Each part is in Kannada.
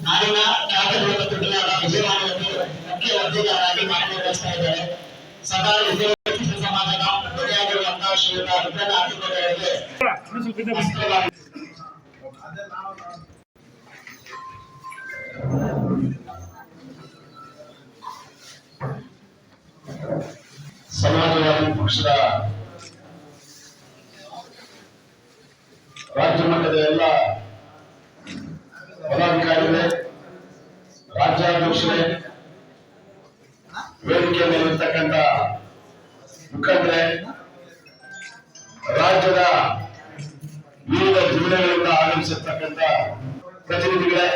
ನಾಡಿನ ವಿಜಯವಾಣಿಯನ್ನು ಮುಖ್ಯ ವರದಿಗಾರರಾಗಿ ಕಾರ್ಯನಿರ್ವಹಿಸ್ತಾ ಇದ್ದಾರೆ. ಸದಾ ವಿದ್ಯಾರ್ಥಿ ಸಮಾಜದ ಧ್ವನಿಯಾಗಿರುವಂತಹ ಶ್ರೀಯುತ ರುದ್ರನ ಅತಿಥಿಗಳಿಗೆ ಸಮಾಜವಾದಿ ಪಕ್ಷದ ರಾಜ್ಯ ಮಟ್ಟದ ಎಲ್ಲ ಪದಾಧಿಕಾರಿಗಳೇ, ರಾಜ್ಯಾಧ್ಯಕ್ಷರೇ, ವೇದಿಕೆ ಮೇಲಿರ್ತಕ್ಕಂಥ ಮುಖಂಡರೇ, ರಾಜ್ಯದ ವಿವಿಧ ಜಿಲ್ಲೆಗಳಿಂದ ಆಗಮಿಸಿರ್ತಕ್ಕಂಥ ಪ್ರತಿನಿಧಿಗಳೇ,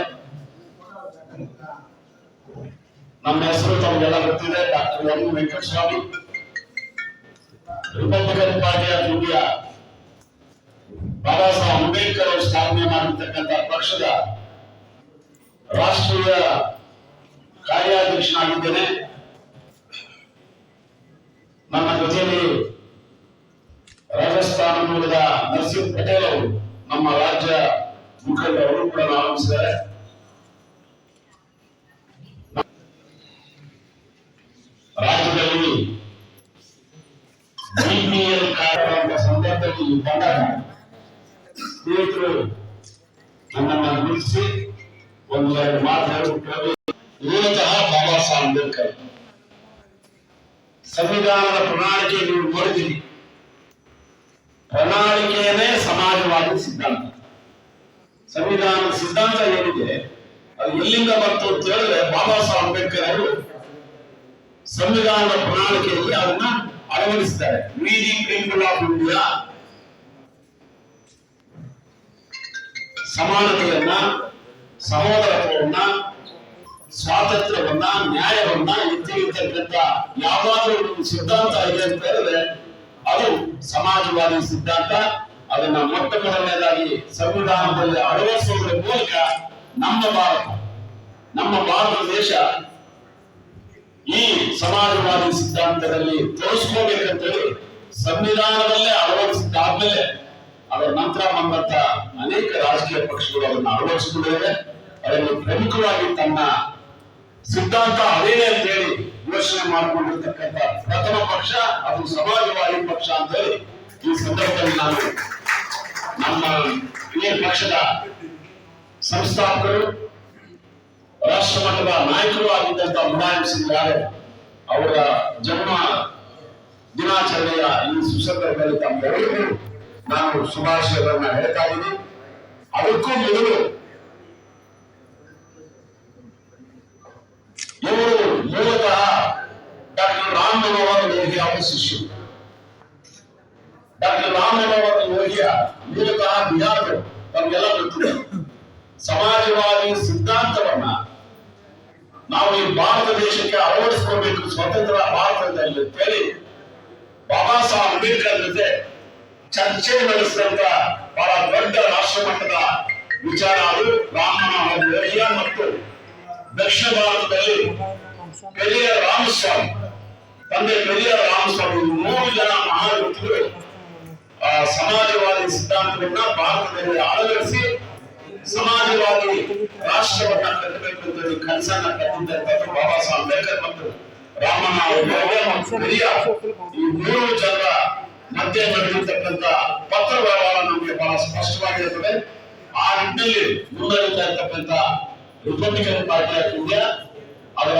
ನಮ್ಮ ಹೆಸರು ತಮಗೆಲ್ಲ ಗೊತ್ತಿದೆ, doctor M Venkataswamy, Republican Party of India, Baba Saheb Ambedkar ಅವರು ಸ್ಥಾಪನೆ ಮಾಡಿರ್ತಕ್ಕಂಥ ಪಕ್ಷದ ರಾಷ್ಟ್ರೀಯ ಕಾರ್ಯಾಧ್ಯಕ್ಷನಾಗಿದ್ದೇನೆ. ನನ್ನ ಜೊತೆಯಲ್ಲಿ ರಾಜಸ್ಥಾನ ಮೂಲದ ನರಸಿಂಹ ಪಟೇಲ್ ಅವರು, ನಮ್ಮ ರಾಜ್ಯ ಮುಖಂಡರು ಕೂಡ ಆಗಮಿಸಿದ್ದಾರೆ. ರಾಜ್ಯದಲ್ಲಿ ಬಿಪಿಎಲ್ ಕಾರ್ಡ್ ಸಂದರ್ಭದಲ್ಲಿ ಬಂದಾಗ ಸ್ನೇಹಿತರು ನನ್ನನ್ನು ಗುರುತಿಸಿ ಒಂದೆರಡು ಮಾತನಾಡುತ್ತಿದ್ದಾರೆ. ಮೂಲತಃ ಬಾಬಾ ಸಾಹೇಬ್ ಅಂಬೇಡ್ಕರ್ ಸಂವಿಧಾನದ ಪ್ರಣಾಳಿಕೆ ನೀವು ನೋಡಿದ್ದೀರಿ. ಪ್ರಣಾಳಿಕೆಯೇ ಸಮಾಜವಾದಿ ಸಿದ್ಧಾಂತ. ಸಂವಿಧಾನದ ಸಿದ್ಧಾಂತ ಏನಿದೆ ಅದು ಎಲ್ಲಿಂದ ಬಂತು ಅಂತ ಹೇಳಿದ್ರೆ ಬಾಬಾ ಸಾಹೇಬ್ ಅಂಬೇಡ್ಕರ್ ಅವರು ಸಂವಿಧಾನದ ಪ್ರಣಾಳಿಕೆಯಲ್ಲಿ ಅದನ್ನ ಅಳವಡಿಸಿದ್ದಾರೆ. ಲೀಡಿಂಗ್ ಪ್ರಿನ್ಸಿಪಲ್ ಆಫ್ ಇಂಡಿಯಾ ಸಮಾನತೆಯನ್ನ, ಸಹೋದರತ್ವವನ್ನ, ಸ್ವಾತಂತ್ರ್ಯವನ್ನ, ನ್ಯಾಯವನ್ನ ಎತ್ತಿರ್ತಕ್ಕಂಥ ಯಾವಾಗಲೂ ಒಂದು ಸಿದ್ಧಾಂತ ಇದೆ ಅಂತ ಹೇಳಿದ್ರೆ ಅದು ಸಮಾಜವಾದಿ ಸಿದ್ಧಾಂತ. ಅದನ್ನ ಮೊಟ್ಟ ಮೊದಲನೇದಾಗಿ ಸಂವಿಧಾನದಲ್ಲಿ ಅಳವಡಿಸುವುದರ ಮೂಲಕ ನಮ್ಮ ಭಾರತ ದೇಶ ಈ ಸಮಾಜವಾದಿ ಸಿದ್ಧಾಂತದಲ್ಲಿ ತೋರಿಸ್ಕೋಬೇಕಂತೇಳಿ ಸಂವಿಧಾನದಲ್ಲೇ ಅಳವಡಿಸಿದ್ದಾದ್ಮೇಲೆ ಅದರ ನಂತರ ಬಂದಂತ ಅನೇಕ ರಾಜಕೀಯ ಪಕ್ಷಗಳು ಅದನ್ನು ಅಳವಡಿಸಿಕೊಂಡಿವೆ. ಅದನ್ನು ಪ್ರಮುಖವಾಗಿ ತನ್ನ ಸಿದ್ಧಾಂತ ಅದೇನೆ ಅಂತ ಹೇಳಿ ಘೋಷಣೆ ಮಾಡಿಕೊಂಡಿರ್ತಕ್ಕಂಥ ಪ್ರಥಮ ಪಕ್ಷ ಅದು ಸಮಾಜವಾದಿ ಪಕ್ಷ ಅಂತ ಹೇಳಿ ಈ ಸಂದರ್ಭದಲ್ಲಿ ನಾನು ನಮ್ಮ ಈ ಪಕ್ಷದ ಸಂಸ್ಥಾಪಕರು, ರಾಷ್ಟ್ರ ಮಟ್ಟದ ನಾಯಕರು ಆಗಿದ್ದಂತ ಮುಲಾಯಂ ಸಿಂಗ್ ಯಾದವ್ ಅವರ ಜನ್ಮ ದಿನಾಚರಣೆಯ ಈ ಸುಸಂದರ್ಭದಲ್ಲಿ ತಮ್ಮೆಲ್ಲರಿಗೂ ನಾನು ಶುಭಾಶಯಗಳನ್ನ ಹೇಳ್ತಾ ಇದ್ದೀನಿ. ಅದಕ್ಕೂ ಮೊದಲು ಇವರು ಮೂಲತಃ ಡಾಕ್ಟರ್ ರಾಮ್ ಮನೋಹರ್ ಲೋಹಿಯಾ ಅವರ ಶಿಷ್ಯರು. ಡಾಕ್ಟರ್ ರಾಮ್ ಮನೋಹರ್ ಲೋಹಿಯಾ ಮೂಲತಃ ಬಿಹಾರದವರು, ತಮಗೆಲ್ಲ ಗೊತ್ತಿದೆ. ಸಮಾಜವಾದಿ ಸಿದ್ಧಾಂತವನ್ನ ನಾವು ಈ ಭಾರತ ದೇಶಕ್ಕೆ ಅಳವಡಿಸಿಕೊಳ್ಬೇಕು, ಸ್ವತಂತ್ರ ಭಾರತದಲ್ಲಿ ಅಂತೇಳಿ ಬಾಬಾ ಸಾಹೇಬ್ ಅಂಬೇಡ್ಕರ್ ಜೊತೆ ಚರ್ಚೆ ನಡೆಸಿದಂತ ಬಹಳ ದೊಡ್ಡ ರಾಷ್ಟ್ರ ಮಟ್ಟದ ವಿಚಾರ ಅದು ರಾಮ್ ಮನೋಹರ್ ಲೋಹಿಯಾ ಮತ್ತು ದಕ್ಷಿಣ ಭಾರತದಲ್ಲಿ ಪೆರಿಯಾರ್ ರಾಮಸ್ವಾಮಿ, ತಂದೆ ಪೆರಿಯಾರ್ ರಾಮಸ್ವಾಮಿ, 3 ಜನ ಮಹಾನ್ ವ್ಯಕ್ತಿಗಳು ಸಮಾಜವಾದಿ ಸಿದ್ಧಾಂತವನ್ನ ಭಾರತದಲ್ಲಿ ಅಳವಡಿಸಿ ಸಮಾಜವಾದಿ ರಾಷ್ಟ್ರವನ್ನ ಕಟ್ಟಬೇಕು ಅಂತ ಹೇಳಿ ಕನಸನ್ನ ಕಟ್ಟಿದ್ದಂತ ಬಾಬಾ ಸಾಹೇಬ್ ಅಂಬೇಡ್ಕರ್ ಮತ್ತು ರಾಮ್ ಮನೋಹರ್ ಲೋಹಿಯಾ ಮತ್ತು ಪೆರಿಯಾರ್ ಈ 3 ಜನರ ಮಧ್ಯೆ ನಡೆದಿರ್ತಕ್ಕಂಥ ಪತ್ರ ವ್ಯವಹಾರ ನಮಗೆ ಬಹಳ ಸ್ಪಷ್ಟವಾಗಿರುತ್ತದೆ. ಆ ನಿಟ್ಟಿನಲ್ಲಿ ಮುನ್ನಡೆಯುತ್ತಾ ಇರ್ತಕ್ಕಂಥ ರಿಪಬ್ಲಿಕನ್ ಪಾರ್ಟಿ ಆಫ್ ಇಂಡಿಯಾ ಅದರ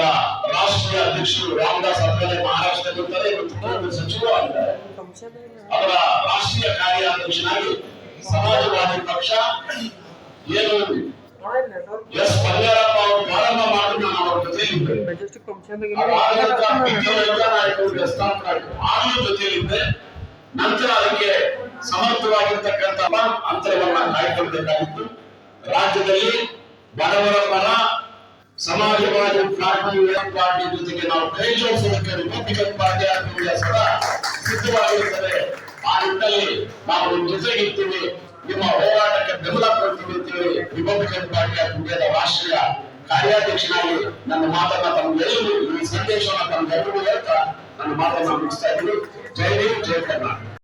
ರಾಷ್ಟ್ರೀಯ ಅಧ್ಯಕ್ಷರು ರಾಮದಾಸ್ ಅಠವಲೆ ಮಹಾರಾಷ್ಟ್ರದಲ್ಲಿ ಇರ್ತಾರೆ, ಇವತ್ತು ಸಚಿವರು ಆಗಿದ್ದಾರೆ. ಅದರ ರಾಷ್ಟ್ರೀಯ ಕಾರ್ಯಾಧ್ಯಕ್ಷನಾಗಿ ಸಮಾಜವಾದಿ ಪಕ್ಷ ಏನು ಎಸ್ ಬಂಗಾರಪ್ಪ ಅವರು ಪ್ರಾರಂಭ ಮಾಡಿ ನಾನು ಅವರ ಜೊತೆಯಲ್ಲಿದ್ದೆ. ಜೊತೆಯಲ್ಲಿದ್ದೆ. ನಂತರ ಅದಕ್ಕೆ ಸಮರ್ಥವಾಗಿರ್ತಕ್ಕಂಥ ಅಂತರವನ್ನ ಕಾಯ್ಕೊಳ್ಬೇಕಾಗಿತ್ತು. ರಾಜ್ಯದಲ್ಲಿ ಬಡವರ ಪರ ಸಮಾಜವಾದಿ ಪಾರ್ಟಿ ಜೊತೆಗೆ ನಾವು ಕೈ ಜೋಡಿಸೋದಕ್ಕೆ ರಿಪಬ್ಲಿಕನ್ ಪಾರ್ಟಿ ಆಫ್ ಇಂಡಿಯಾ ಸದಾ ಸಿದ್ಧವಾಗಿರುತ್ತದೆ. ಆ ನಿಟ್ಟಿನಲ್ಲಿ ನಾವು ನಿಮ್ಮ ಜೊತೆಗಿರ್ತೀವಿ, ನಿಮ್ಮ ಹೋರಾಟಕ್ಕೆ ಬೆಂಬಲ ಕೊಡ್ತೀವಿ ಅಂಬೇಡ್ಕರ್ ಪಾರ್ಟಿಯ ಪುಣ್ಯದ ರಾಷ್ಟ್ರೀಯ ಕಾರ್ಯಾಧ್ಯಕ್ಷನಾಗಿ ನನ್ನ ಮಾತನ್ನ ತಮ್ಗೆಲ್ಲರೂ ಈ ಸಂದೇಶವನ್ನು ತಮ್ಗೆಲ್ಲರೂ ಹೇಳ್ತಾ ನನ್ನ ಮಾತನ್ನ ಮುಗಿಸ್ತಾ ಇದ್ದೀನಿ. ಜೈ ಹಿಂದ್, ಜೈ ಕರ್ನಾಟಕ.